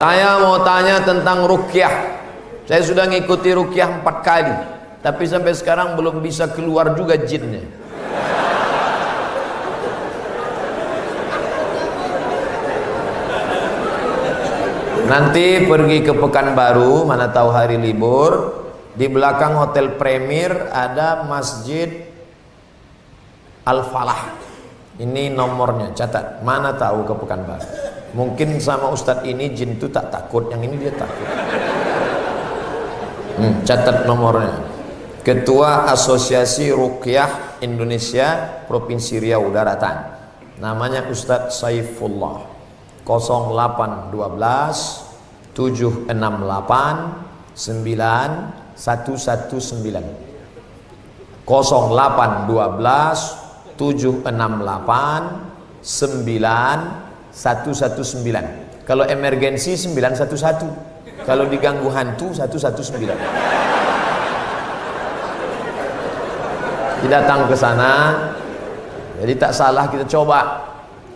Saya mau tanya tentang ruqyah. Saya sudah ngikuti ruqyah 4 kali, tapi sampai sekarang belum bisa keluar juga jinnya. Nanti pergi ke Pekanbaru, mana tahu hari libur, di belakang Hotel Premier ada Masjid Al-Falah. Ini nomornya, catat. Mana tahu ke Pekanbaru. Mungkin sama Ustadz ini jin itu tak takut, yang ini dia takut. Catat nomornya. Ketua Asosiasi Ruqyah Indonesia Provinsi Riau Daratan. Namanya Ustadz Saifullah. 0812 768 9119. 0812 768 9119. Kalau emergensi 911. Kalau diganggu hantu 119. Datang ke sana. Jadi tak salah kita coba.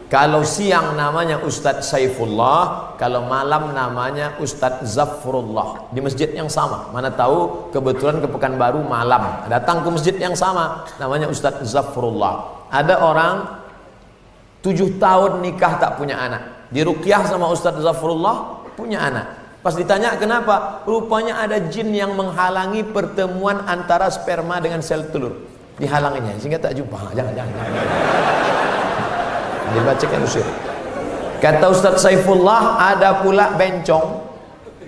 Kalau siang namanya Ustadz Saifullah, kalau malam namanya Ustadz Zafrullah, di masjid yang sama. Mana tahu kebetulan ke Pekanbaru malam, datang ke masjid yang sama, namanya Ustadz Zafrullah. Ada orang 7 tahun nikah tak punya anak, diruqyah sama Ustadz Zafrullah, punya anak. Pas ditanya kenapa, rupanya ada jin yang menghalangi pertemuan antara sperma dengan sel telur, dihalanginya sehingga tak jumpa. Jangan. Dibacakan usir. Kata Ustadz Saifullah, ada pula bencong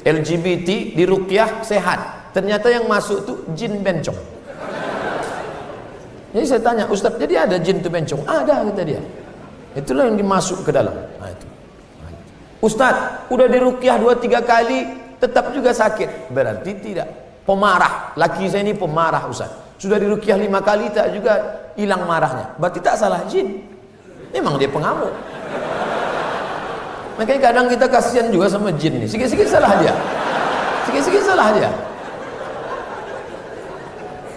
LGBT di ruqyah sehat. Ternyata yang masuk tuh jin bencong. Jadi saya tanya, Ustadz, jadi ada jin tuh bencong? Ada, kata dia. Itulah yang dimasuk ke dalam. Nah, itu. Ustadz, udah di ruqyah 2-3 kali tetap juga sakit. Berarti tidak. Pemarah. Laki saya ini pemarah, Ustadz. Sudah di ruqyah 5 kali tak juga hilang marahnya. Berarti tak salah jin. Memang dia pengamuk. Makanya kadang kita kasihan juga sama jin nih. Sikit-sikit salah dia. Sikit-sikit salah dia.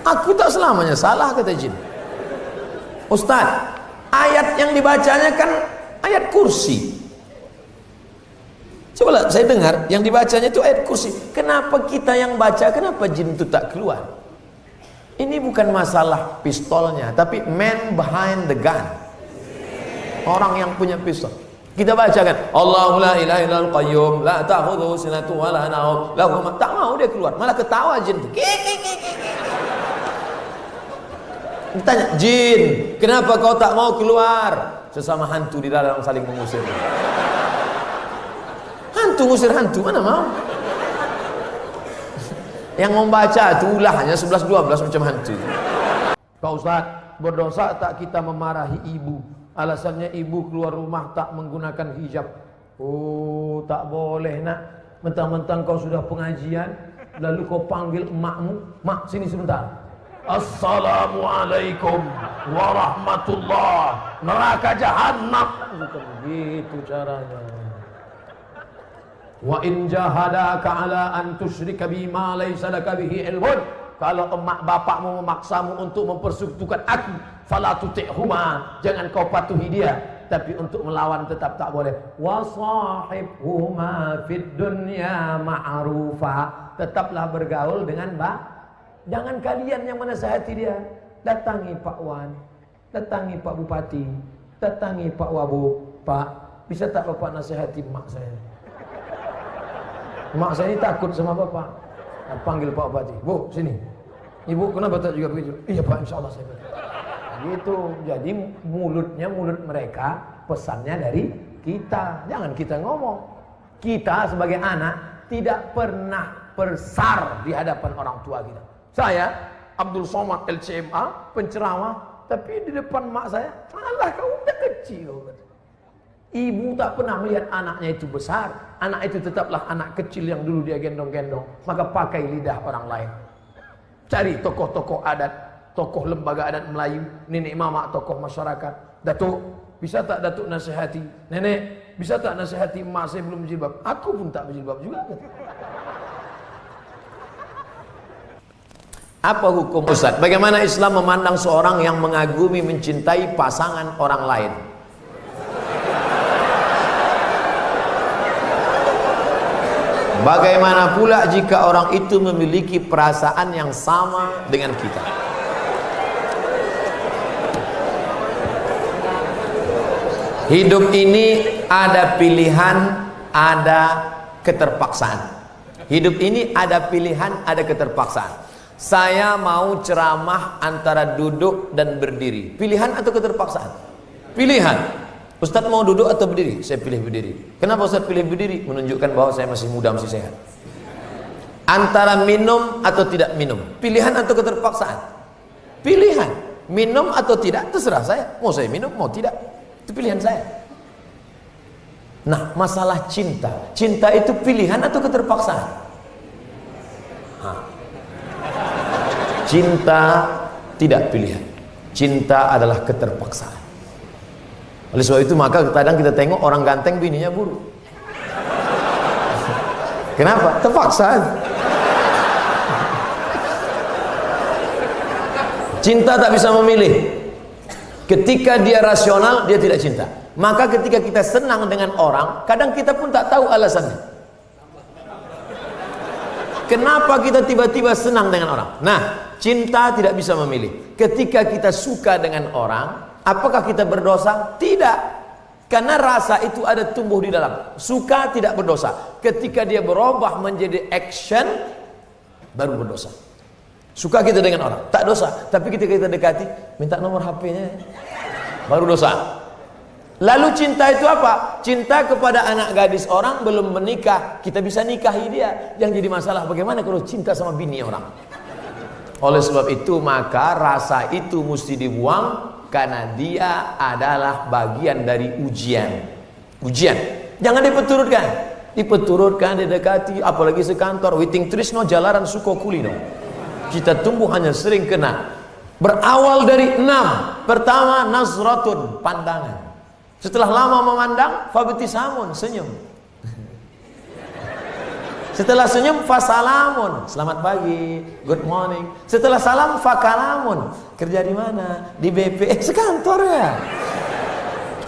Aku tak selamanya salah, kata jin. Ustadz, ayat yang dibacanya kan ayat kursi. Coba saya dengar yang dibacanya itu ayat kursi. Kenapa kita yang baca, kenapa jin itu tak keluar? Ini bukan masalah pistolnya, tapi man behind the gun. Orang yang punya pistol. Kita bacakan Allahu la ilaha illal qayyum la ta'khudhuhu sinatun wa la nawm lahu ma. Tak mau dia keluar, malah ketawa jin. Ditanya, jin, kenapa kau tak mau keluar? Sesama hantu di dalam saling mengusir. Hantu ngusir hantu, mana mau? Yang membaca itu ulahnya 11-12 macam hantu. Pak Ustaz, berdosa tak kita memarahi ibu? Alasannya ibu keluar rumah tak menggunakan hijab. Oh, tak boleh nak. Mentang-mentang kau sudah pengajian, lalu kau panggil emakmu, mak sini sebentar. Assalamualaikum warahmatullah, neraka jahanam. Bukan begitu caranya. Wa in jahadaka ala an tusyrika bima laysa laka bihi ilmun. Kalau emak bapakmu memaksamu untuk mempersekutukan aku, fala tuti'huma, jangan kau patuhi dia, tapi untuk melawan tetap tak boleh. Wa sahibhuma fid dunya ma'rufa, tetaplah bergaul dengan jangan kalian yang menasihati dia. Datangi Pak Wan, datangi Pak Bupati, datangi Pak Wabu. Pak, bisa tak Bapak nasihati emak saya? Emak saya ini takut sama Bapak. Panggil Pak Bupati, Bu, sini. Ibu, kenapa tak juga begitu? Iya Pak, insya Allah saya begitu. Gitu. Jadi mulutnya mulut mereka, pesannya dari kita. Jangan kita ngomong. Kita sebagai anak tidak pernah bersar di hadapan orang tua kita. Saya, Abdul Somad LCMA, penceramah, tapi di depan mak saya, alah kau udah kecil. Ibu tak pernah melihat anaknya itu besar. Anak itu tetaplah anak kecil yang dulu dia gendong-gendong. Maka pakai lidah orang lain. Cari tokoh-tokoh adat, tokoh lembaga adat Melayu, nenek mama, tokoh masyarakat. Datuk, bisa tak Datuk nasihati? Nenek, bisa tak nasihati emak saya belum berjilbab? Aku pun tak berjilbab juga. Apa hukum Ustaz? Bagaimana Islam memandang seorang yang mengagumi, mencintai pasangan orang lain? Bagaimana pula jika orang itu memiliki perasaan yang sama dengan kita? Hidup ini ada pilihan, ada keterpaksaan. Hidup ini ada pilihan, ada keterpaksaan. Saya mau ceramah antara duduk dan berdiri. Pilihan atau keterpaksaan? Pilihan. Ustadz mau duduk atau berdiri? Saya pilih berdiri. Kenapa Ustadz pilih berdiri? Menunjukkan bahwa saya masih muda, masih sehat. Antara minum atau tidak minum. Pilihan atau keterpaksaan? Pilihan. Minum atau tidak, terserah saya. Mau saya minum, mau tidak. Itu pilihan saya. Nah, masalah cinta. Cinta itu pilihan atau keterpaksaan? Cinta tidak pilihan. Cinta adalah keterpaksaan. Oleh sebab itu maka kadang kita tengok orang ganteng bininya buruk. Kenapa? Terpaksa. Cinta tak bisa memilih. Ketika dia rasional, dia tidak cinta. Maka ketika kita senang dengan orang, kadang kita pun tak tahu alasannya. Kenapa kita tiba-tiba senang dengan orang? Nah, cinta tidak bisa memilih. Ketika kita suka dengan orang, apakah kita berdosa? Tidak. Karena rasa itu ada tumbuh di dalam. Suka tidak berdosa. Ketika dia berubah menjadi action, baru berdosa. Suka kita dengan orang, tak dosa. Tapi ketika kita dekati, minta nomor HP-nya, baru dosa. Lalu cinta itu apa? Cinta kepada anak gadis orang belum menikah, kita bisa nikahi dia. Yang jadi masalah bagaimana kalau cinta sama bini orang? Oleh sebab itu maka rasa itu mesti dibuang. Karena dia adalah bagian dari ujian. Ujian. Jangan dipeturutkan. Dipeturutkan, didekati, apalagi sekantor. Witing trisno jalaran suko kulino. Kita tumbuh hanya sering kena. Berawal dari 6. Pertama, nazratun, pandangan. Setelah lama memandang, fabtisamun, senyum. Setelah senyum, fasalamun, selamat pagi, good morning. Setelah salam, fakalamun, kerja di mana? Di BP, sekantor ya.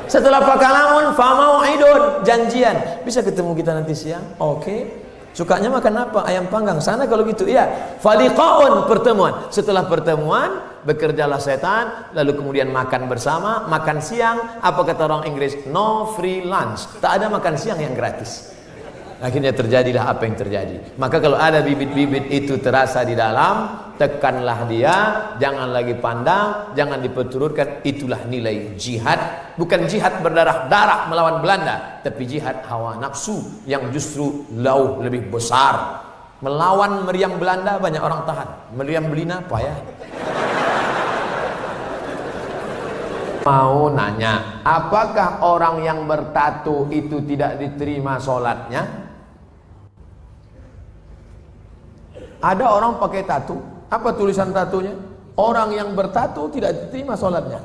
Setelah fakalamun, famau'idun, janjian. Bisa ketemu kita nanti siang? Oke. Sukanya makan apa? Ayam panggang. Sana kalau gitu, iya. Faliqaun, pertemuan. Setelah pertemuan, bekerjalah setan, lalu kemudian makan bersama, makan siang. Apa kata orang Inggris? No free lunch. Tak ada makan siang yang gratis. Akhirnya terjadilah apa yang terjadi. Maka kalau ada bibit-bibit itu terasa di dalam, tekanlah dia, jangan lagi pandang, jangan diperturutkan. Itulah nilai jihad. Bukan jihad berdarah-darah melawan Belanda, tapi jihad hawa nafsu yang justru jauh lebih besar. Melawan meriam Belanda banyak orang tahan, meriam Belina payah. Mau nanya, apakah orang yang bertato itu tidak diterima sholatnya? Ada orang pakai tato. Apa tulisan tatonya? Orang yang bertato tidak diterima sholatnya.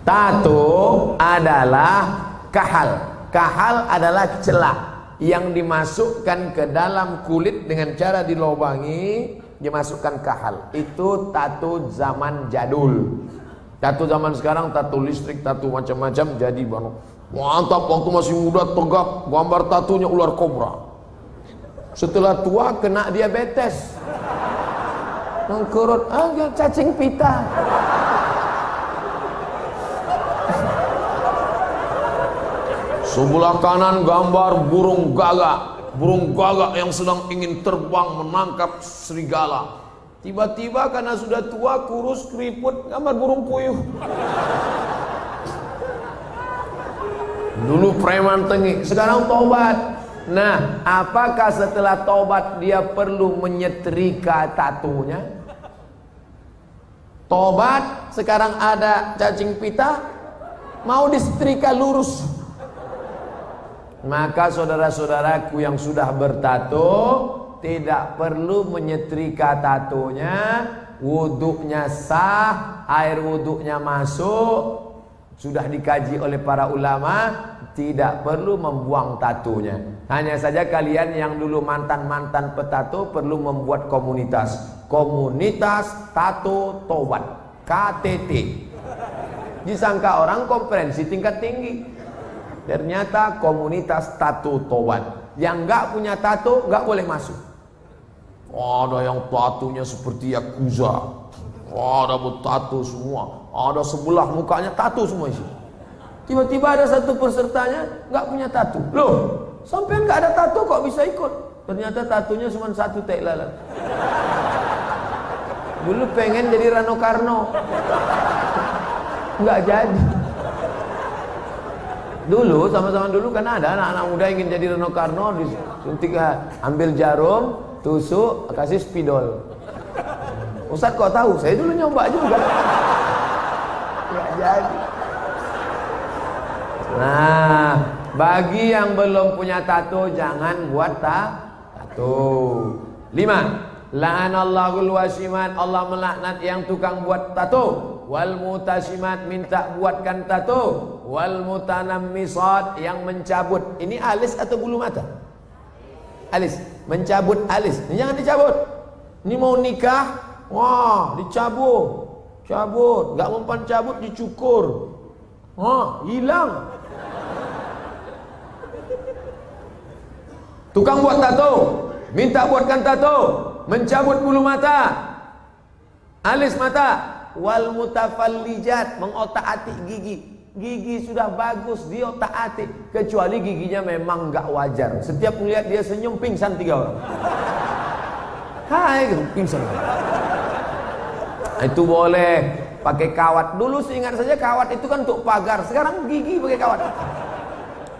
Tato adalah kahal. Kahal adalah celah yang dimasukkan ke dalam kulit dengan cara dilobangi, dimasukkan kahal. Itu tato zaman jadul. Tato zaman sekarang, tato listrik, tato macam-macam jadi mantap. Waktu masih muda tegak, gambar tatonya ular kobra. Setelah tua kena diabetes, mengkurut, cacing pita. Sebelah kanan gambar burung gagak yang sedang ingin terbang menangkap serigala. Tiba-tiba karena sudah tua, kurus, keriput, gambar burung puyuh. Dulu preman tengik, sekarang tobat. Nah, apakah setelah tobat dia perlu menyetrika tatunya? Tobat, sekarang ada cacing pita, mau disetrika lurus. Maka saudara-saudaraku yang sudah bertato tidak perlu menyetrika tatonya, wuduknya sah, air wuduknya masuk, sudah dikaji oleh para ulama, tidak perlu membuang tatonya. Hanya saja kalian yang dulu mantan-mantan petato perlu membuat komunitas tato tobat. KTT. Disangka orang konferensi tingkat tinggi. Ternyata komunitas tato towan. Yang nggak punya tato nggak boleh masuk. Ada yang tatonya seperti Yakuza. Ada bertato semua. Ada sebelah mukanya tato semua isi. Tiba-tiba ada satu pesertanya nggak punya tato. Loh, sampai nggak ada tato kok bisa ikut? Ternyata tatonya cuma satu tai lalat. Dulu pengen jadi Rano Karno, nggak jadi. Dulu sama-sama dulu kan ada anak-anak muda ingin jadi Rano Karno, disuntik, ambil jarum, tusuk, kasih spidol. Ustaz kok tahu? Saya dulu nyoba juga. Nggak jadi. Nah, bagi yang belum punya tato jangan buat tato. 5. La'anallahul wasimat, Allah melaknat yang tukang buat tato. Wal mutasimat, minta buatkan tato. Wal mutanammisat, yang mencabut. Ini alis atau bulu mata? Alis, mencabut alis. Ini jangan dicabut. Ini mau nikah, wah, dicabut. Cabut, enggak mempan cabut dicukur. Hilang. Tukang buat tato, minta buatkan tato, mencabut bulu mata, alis mata. Wal mutafallijat, mengotak-atik gigi. Gigi sudah bagus diotak-atik, kecuali giginya memang enggak wajar. Setiap melihat dia senyum pingsan 3 orang. Hai, pingsan. Itu boleh pakai kawat. Dulu seingat saja kawat itu kan untuk pagar. Sekarang gigi pakai kawat.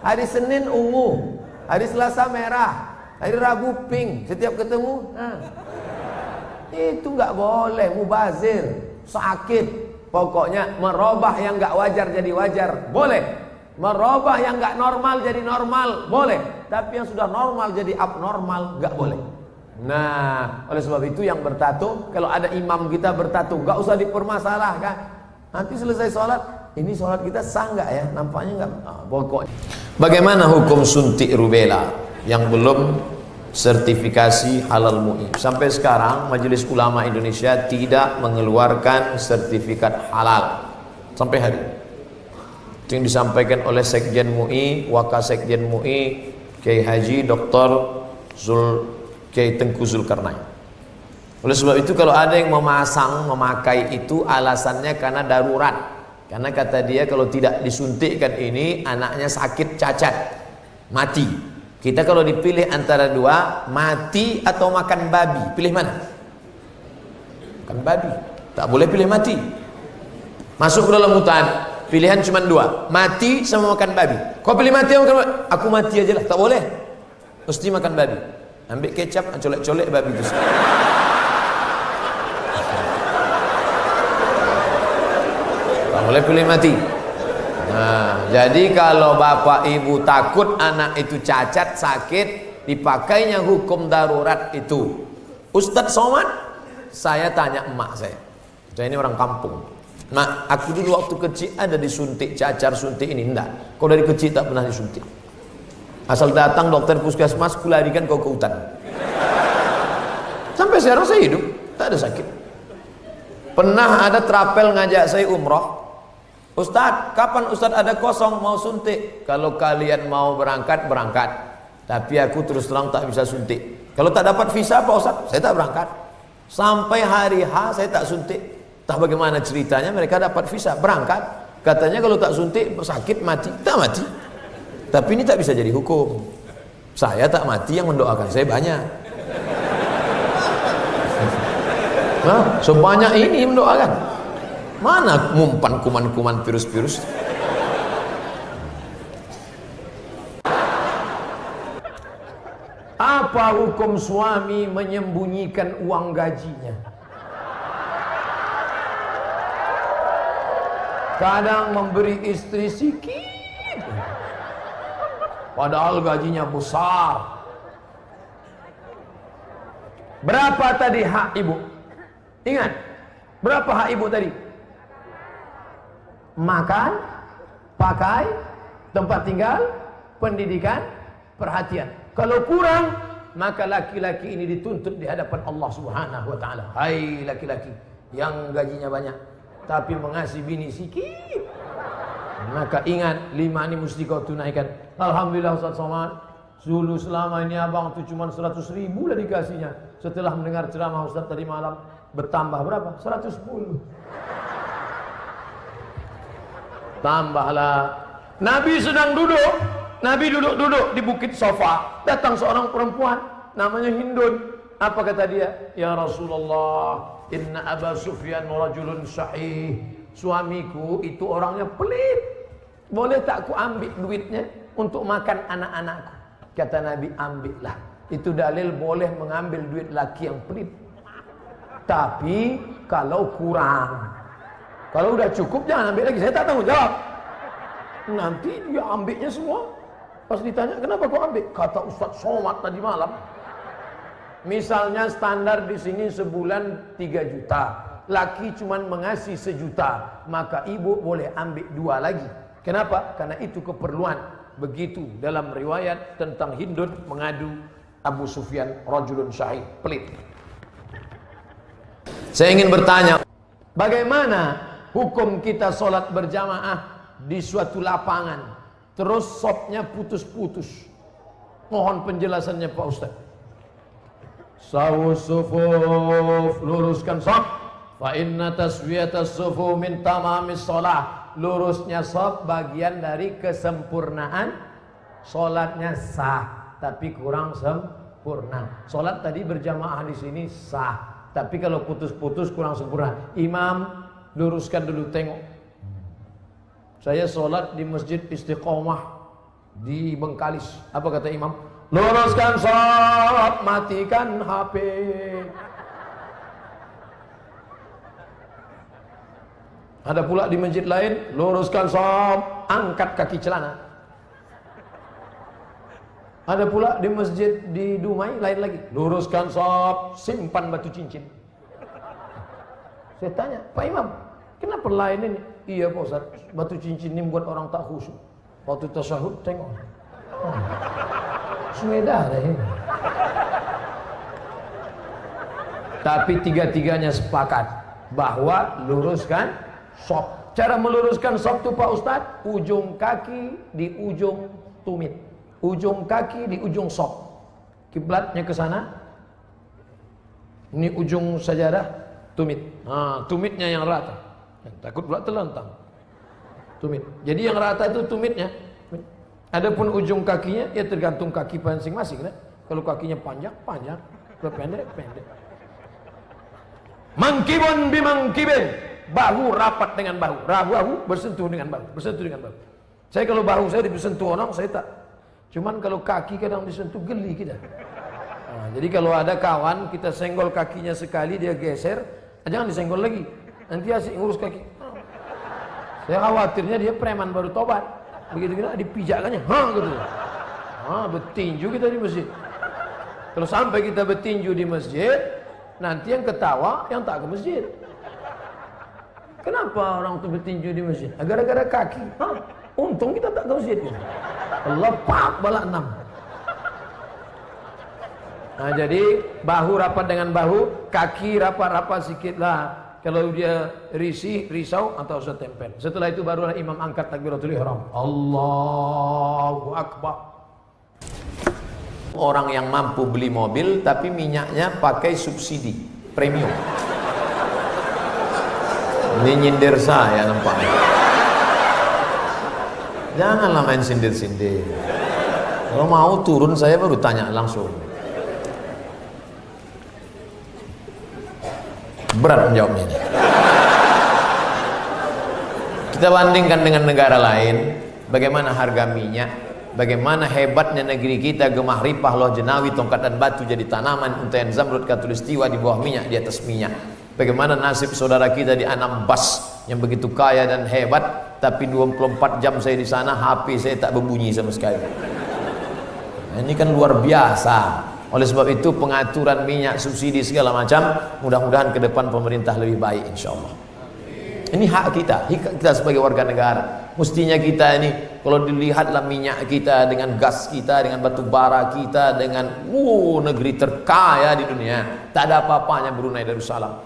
Hari Senin ungu, hari Selasa merah, hari Rabu pink. Setiap ketemu, itu nggak boleh, mubazir, sakit. Pokoknya merubah yang nggak wajar jadi wajar, boleh. Merubah yang nggak normal jadi normal, boleh. Tapi yang sudah normal jadi abnormal, nggak boleh. Nah, oleh sebab itu yang bertato, kalau ada imam kita bertato, nggak usah dipermasalahkan. Nanti selesai sholat, ini sholat kita sah nggak ya? Nampaknya nggak. Pokoknya. Bagaimana hukum suntik rubella yang belum sertifikasi halal MUI? Sampai sekarang Majelis Ulama Indonesia tidak mengeluarkan sertifikat halal sampai hari ini. Itu yang disampaikan oleh Sekjen MUI, Wakasekjen MUI, Kiai Haji Dr. Kiai Tengku Zulkarnain. Oleh sebab itu kalau ada yang memakai itu alasannya karena darurat. Karena kata dia kalau tidak disuntikkan ini anaknya sakit cacat, mati. Kita kalau dipilih antara dua, mati atau makan babi, pilih mana? Makan babi. Tak boleh pilih mati. Masuk ke dalam hutan, pilihan cuma 2, mati sama makan babi. Kau pilih mati atau makan babi? Aku mati aja lah, tak boleh. Mesti makan babi. Ambil kecap, colek-colek babi itu. Tak boleh pilih mati. Nah, jadi kalau bapak ibu takut anak itu cacat, sakit, dipakainya hukum darurat itu. Ustadz Somad, saya tanya emak saya ini orang kampung. Mak, aku dulu waktu kecil ada disuntik cacar, suntik ini. Enggak, kau dari kecil tak pernah disuntik. Asal datang dokter puskesmas, kularikan kau ke hutan. Sampai sekarang saya hidup, tak ada sakit. Pernah ada trapel ngajak saya umroh. Ustadz, kapan Ustadz ada kosong mau suntik? Kalau kalian mau berangkat, berangkat. Tapi aku terus terang tak bisa suntik. Kalau tak dapat visa Pak Ustadz, saya tak berangkat. Sampai hari H saya tak suntik. Tak bagaimana ceritanya mereka dapat visa, berangkat. Katanya kalau tak suntik sakit mati, tak mati. Tapi ini tak bisa jadi hukum. Saya tak mati, yang mendoakan saya banyak. Nah, sebanyak ini mendoakan. Mana mumpan kuman-kuman virus-virus? Apa hukum suami menyembunyikan uang gajinya? Kadang memberi istri sikit, padahal gajinya besar. Berapa tadi hak ibu? Ingat, berapa hak ibu tadi? Makan, pakai, tempat tinggal, pendidikan, perhatian. Kalau kurang, maka laki-laki ini dituntut di hadapan Allah Subhanahu wa taala. Hai laki-laki yang gajinya banyak, tapi mengasihi bini sikit. Maka ingat, 5 ini mesti kau tunaikan. Alhamdulillah Ustaz Somad, dulu selama ini abang tuh cuma 100.000 lah dikasihnya. Setelah mendengar ceramah Ustaz tadi malam, bertambah berapa? 110. Tambahlah. Nabi sedang duduk. Nabi duduk-duduk di bukit Sofa. Datang seorang perempuan namanya Hindun. Apa kata dia? Ya Rasulullah, inna Aba Sufyan rajulun sahih. Suamiku itu orangnya pelit. Boleh tak aku ambil duitnya untuk makan anak-anakku? Kata Nabi, ambillah. Itu dalil boleh mengambil duit laki yang pelit. Tapi kalau kurang, kalau udah cukup jangan ambil lagi. Saya tak tanggung jawab. Nanti dia ambilnya semua. Pas ditanya, kenapa kau ambil? Kata Ustaz Somad tadi malam. Misalnya standar di sini sebulan 3 juta. Laki cuman mengasih 1 juta. Maka ibu boleh ambil 2 lagi. Kenapa? Karena itu keperluan. Begitu dalam riwayat tentang Hindun mengadu Abu Sufyan rajulun syahid, pelit. Saya ingin bertanya, bagaimana hukum kita sholat berjamaah di suatu lapangan, terus sopnya putus-putus? Mohon penjelasannya Pak Ustaz. Sawus sufuf, luruskan sop. Fa inna taswiyatas sufu min tamamis sholah. Lurusnya sop bagian dari kesempurnaan. Sholatnya sah, tapi kurang sempurna. Sholat tadi berjamaah di sini sah, tapi kalau putus-putus kurang sempurna. Imam, luruskan dulu, tengok. Saya sholat di Masjid Istiqomah di Bengkalis. Apa kata imam? Luruskan sholat, matikan HP. Ada pula di masjid lain, luruskan sholat, angkat kaki celana. Ada pula di masjid di Dumai lain lagi, luruskan sholat, simpan batu cincin. Saya tanya, Pak Imam, kenapa lain ini? Iya Pak Ustaz, batu cincin ini buat orang tak khusyuk. Waktu tasyahud tengok. Sudah dah ini. Tapi tiga-tiganya sepakat bahwa luruskan sop. Cara meluruskan sop itu Pak Ustaz, ujung kaki di ujung tumit, ujung kaki di ujung sop. Kiblatnya ke sana. Ini ujung sajadah tumit. Nah, tumitnya yang rata. Takut pula terlentang. Tumit. Jadi yang rata itu tumitnya. Adapun ujung kakinya ya tergantung kaki masing-masing kan? Kalau kakinya panjang, panjang. Kalau pendek, pendek. Mangkibun bimangkibin. Bahu rapat dengan bahu. Bahu bersentuh dengan bahu. Bersentuh dengan bahu. Saya kalau bahu saya disentuh orang, saya tak. Cuman kalau kaki kadang disentuh, geli kita. Nah, jadi kalau ada kawan, kita senggol kakinya sekali, dia geser, jangan disenggol lagi. Nanti asik ngurus kaki. Saya khawatirnya dia preman baru tobat. Begitu kita dipijakkannya, gitu. Bertinju kita di masjid. Kalau sampai kita bertinju di masjid, nanti yang ketawa yang tak ke masjid. Kenapa orang itu bertinju di masjid? Gara-gara kaki. Untung kita tak ke masjid. Allah pak balak 6. Nah, jadi bahu rapat dengan bahu, kaki rapat-rapat sikit lah. Kalau dia risau atau usah tempel. Setelah itu barulah imam angkat takbiratul ihram. Allahu Akbar. Orang yang mampu beli mobil tapi minyaknya pakai subsidi premium. Ini nyindir saya nampaknya. Janganlah main sindir-sindir. Kalau mau turun saya baru tanya langsung. Berat menjawabnya ini. Kita bandingkan dengan negara lain, bagaimana harga minyak, bagaimana hebatnya negeri kita, gemah ripah, loh jenawi, tongkat dan batu jadi tanaman, untayan zamrud, katulistiwa di bawah minyak, di atas minyak. Bagaimana nasib saudara kita di Anambas yang begitu kaya dan hebat, tapi 24 jam saya di sana, HP saya tak berbunyi sama sekali. Nah, ini kan luar biasa. Oleh sebab itu pengaturan minyak, subsidi segala macam, mudah-mudahan ke depan pemerintah lebih baik insyaAllah. Ini hak kita sebagai warga negara. Mestinya kita ini, kalau dilihatlah minyak kita dengan gas kita, dengan batu bara kita, dengan negeri terkaya di dunia, tak ada apa-apanya Brunei Darussalam.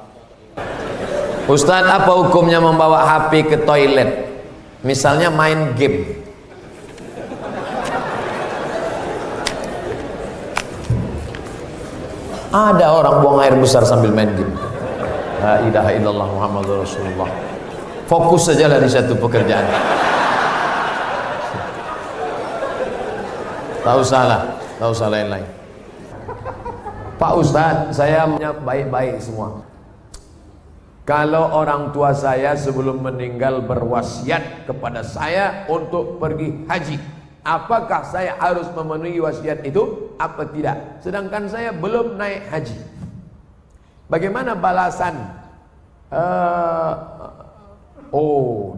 Ustadz, apa hukumnya membawa HP ke toilet? Misalnya main game. Ada orang buang air besar sambil main game. La ilaha illallah Muhammadur Rasulullah. Fokus sajalah di satu pekerjaan. Tak usah lain-lain. Pak Ustadz, saya baik-baik semua. Kalau orang tua saya sebelum meninggal berwasiat kepada saya untuk pergi haji, apakah saya harus memenuhi wasiat itu apa tidak? Sedangkan saya belum naik haji. Bagaimana balasan?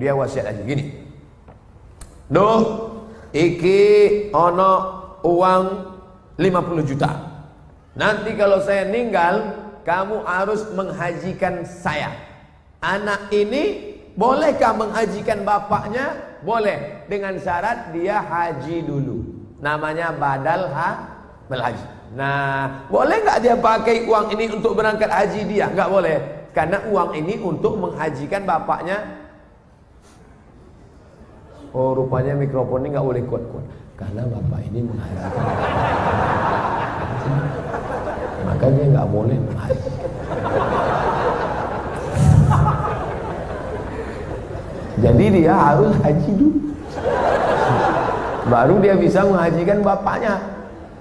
Dia wasiat haji gini. Duh, iki ono uang 50 juta. Nanti kalau saya meninggal, kamu harus menghajikan saya. Anak ini bolehkah menghajikan bapaknya? Boleh, dengan syarat dia haji dulu. Namanya badal haji. Nah, boleh nggak dia pakai uang ini untuk berangkat haji dia? Nggak boleh, karena uang ini untuk menghajikan bapaknya. Oh, rupanya mikrofon ini nggak boleh kuat-kuat, karena bapak ini menghajikan makanya nggak boleh menghaji. Jadi dia harus haji dulu, baru dia bisa menghajikan bapaknya.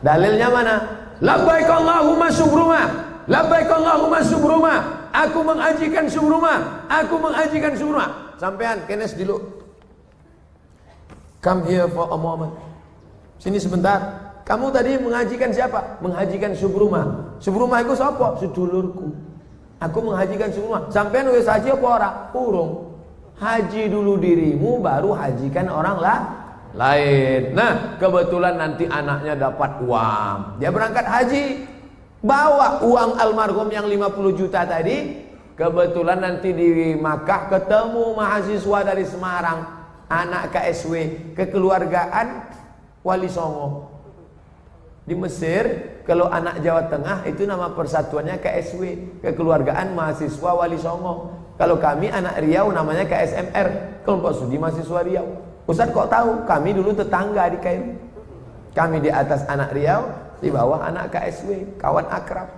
Dalilnya mana? Labbaik Allahumma syukruma, labbaik Allahumma syukruma. Aku menghajikan syukruma, aku menghajikan syukruma. Sampean kenes dulu. Come here for a moment. Sini sebentar. Kamu tadi menghajikan siapa? Menghajikan Subruma. Subruma itu siapa? Sedulurku. Aku menghajikan Subruma. Sampean wis haji apa ora? Urung. Haji dulu dirimu, baru hajikan orang lain. Nah, kebetulan nanti anaknya dapat uang, dia berangkat haji, bawa uang almarhum yang 50 juta tadi. Kebetulan nanti di Makkah ketemu mahasiswa dari Semarang, anak KSW, kekeluargaan Wali Songo. Di Mesir, kalau anak Jawa Tengah itu nama persatuannya KSW, kekeluargaan mahasiswa Wali Songo. Kalau kami anak Riau namanya KSMR, kelompok studi mahasiswa Riau. Ustaz kok tahu? Kami dulu tetangga di Kairo. Kami di atas anak Riau, di bawah anak KSW, kawan akrab.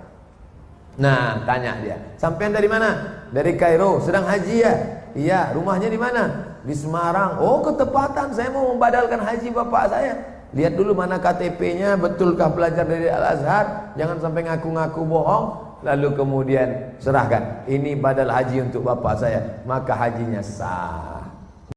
Nah, tanya dia, sampean dari mana? Dari Kairo, sedang haji ya? Iya, rumahnya di mana? Di Semarang. Oh, ketepatan, saya mau membadalkan haji bapak saya. Lihat dulu mana KTP-nya, betulkah belajar dari Al-Azhar? Jangan sampai ngaku-ngaku bohong. Lalu kemudian serahkan, ini badal haji untuk bapak saya. Maka hajinya sah.